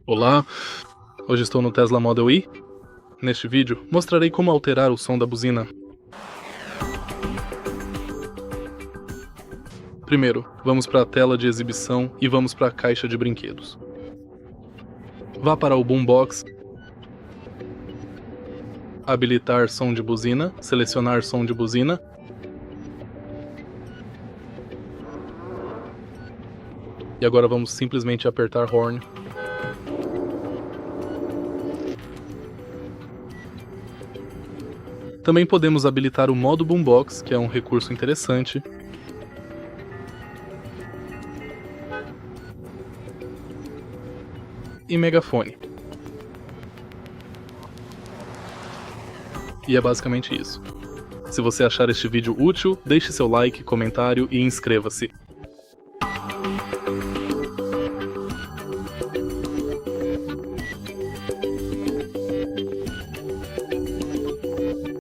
Olá, hoje estou no Tesla Model Y. Neste vídeo, mostrarei como alterar o som da buzina. Primeiro, vamos para a tela de exibição e vamos para a caixa de brinquedos. Vá para o Boombox, habilitar som de buzina, selecionar som de buzina. E agora vamos simplesmente apertar Horn. Também podemos habilitar o modo Boombox, que é um recurso interessante. E megafone. E é basicamente isso. Se você achar este vídeo útil, deixe seu like, comentário e inscreva-se.